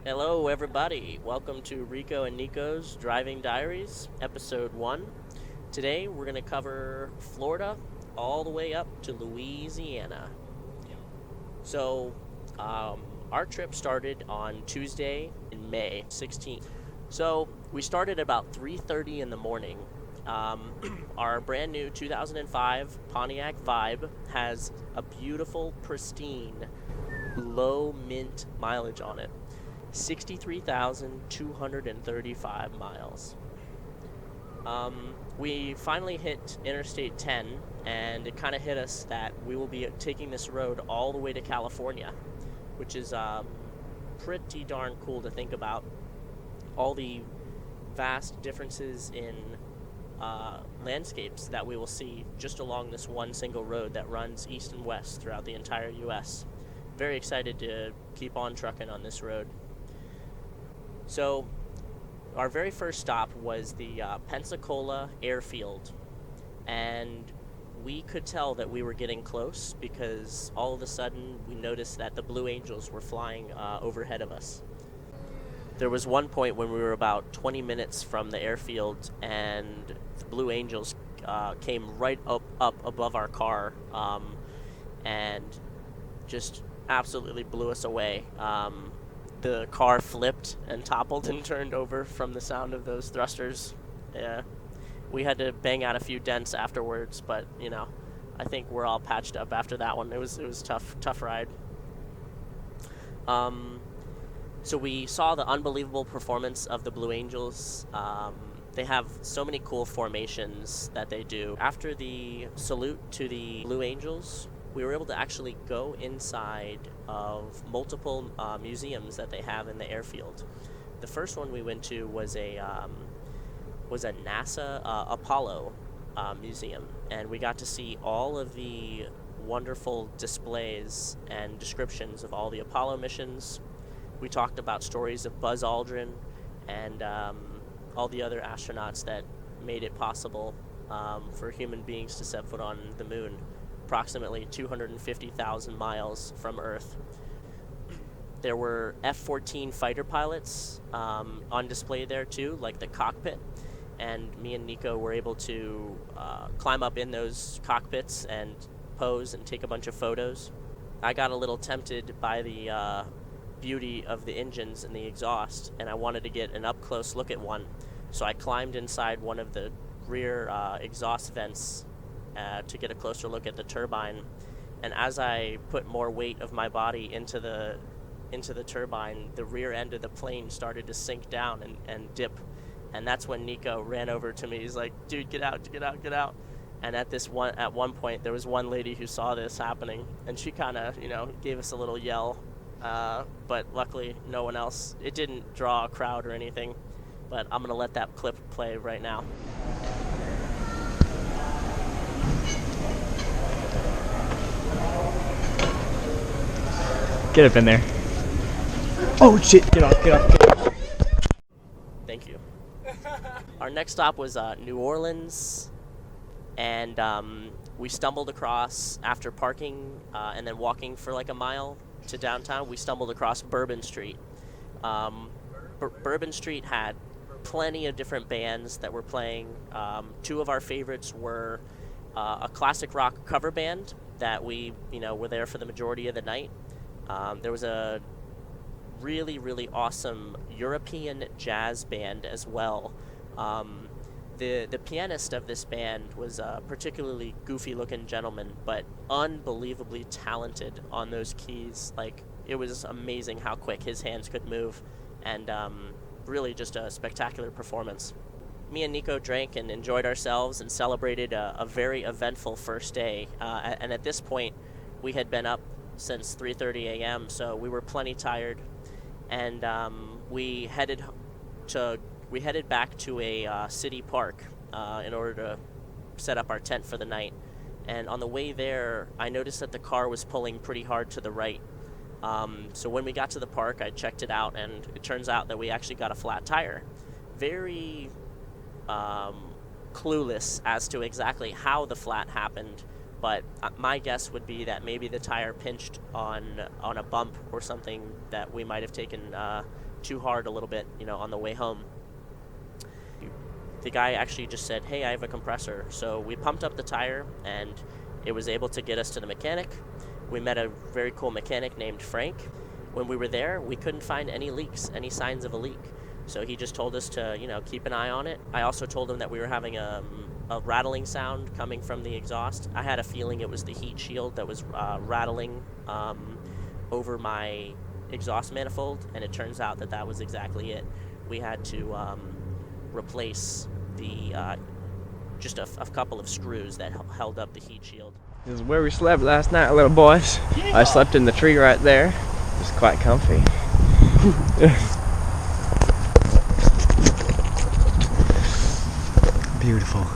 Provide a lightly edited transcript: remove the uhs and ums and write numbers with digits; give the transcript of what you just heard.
Hello, everybody. Welcome to Rico and Nico's Driving Diaries, Episode 1. Today, we're going to cover Florida all the way up to Louisiana. So, um, our trip started on Tuesday in May 16th. So, we started about 3:30 in the morning. Our brand new 2005 Pontiac Vibe has a beautiful, pristine, low mint mileage on it. 63,235 miles. We finally hit Interstate 10, and it kind of hit us that we will be taking this road all the way to California, which is pretty darn cool to think about. All the vast differences in landscapes that we will see just along this one single road that runs east and west throughout the entire U.S. Very excited to keep on trucking on this road. So, our very first stop was the Pensacola airfield, and we could tell that we were getting close because all of a sudden we noticed that the Blue Angels were flying overhead of us. There was one point when we were about 20 minutes from the airfield, and the Blue Angels came right up above our car, and just absolutely blew us away. The car flipped and toppled and turned over from the sound of those thrusters. Yeah, we had to bang out a few dents afterwards, but I think we're all patched up after that one. It was tough ride. Um, so we saw the unbelievable performance of the Blue Angels. They have so many cool formations that they do. After the salute to the Blue Angels, we were able to actually go inside of multiple museums that they have in the airfield. The first one we went to was a NASA Apollo museum, and we got to see all of the wonderful displays and descriptions of all the Apollo missions. We talked about stories of Buzz Aldrin and all the other astronauts that made it possible for human beings to set foot on the moon, approximately 250,000 miles from Earth. There were F-14 fighter pilots on display there too, like the cockpit, and me and Nico were able to climb up in those cockpits and pose and take a bunch of photos. I got a little tempted by the beauty of the engines and the exhaust, and I wanted to get an up-close look at one, so I climbed inside one of the rear exhaust vents to get a closer look at the turbine. And as I put more weight of my body into the turbine, the rear end of the plane started to sink down and dip. And that's when Nico ran over to me. He's like, "Dude, get out, get out, get out." And at one point, there was one lady who saw this happening, and she kind of, gave us a little yell. But luckily, no one else. It didn't draw a crowd or anything. But I'm gonna let that clip play right now. Get up in there. Oh shit, get off, get off, get off. Thank you. Our next stop was New Orleans, and we stumbled across, after parking and then walking for like a mile to downtown, we stumbled across Bourbon Street. Bourbon Street had plenty of different bands that were playing. Two of our favorites were a classic rock cover band that we, were there for the majority of the night. There was a really, really awesome European jazz band as well. The pianist of this band was a particularly goofy-looking gentleman, but unbelievably talented on those keys. Like, it was amazing how quick his hands could move, and really just a spectacular performance. Me and Nico drank and enjoyed ourselves and celebrated a very eventful first day. And at this point, we had been up since 3:30 a.m., so we were plenty tired, and we headed back to a city park in order to set up our tent for the night. And on the way there, I noticed that the car was pulling pretty hard to the right. So when we got to the park, I checked it out, and it turns out that we actually got a flat tire. Very clueless as to exactly how the flat happened, but my guess would be that maybe the tire pinched on a bump or something that we might have taken too hard a little bit, on the way home. The guy actually just said, "Hey, I have a compressor." So we pumped up the tire, and it was able to get us to the mechanic. We met a very cool mechanic named Frank. When we were there, we couldn't find any leaks, any signs of a leak. So he just told us to, keep an eye on it. I also told him that we were having a rattling sound coming from the exhaust. I had a feeling it was the heat shield that was rattling over my exhaust manifold, and it turns out that was exactly it. We had to replace the just a couple of screws that held up the heat shield. This is where we slept last night, little boys. Yeah. I slept in the tree right there. It was quite comfy. Beautiful.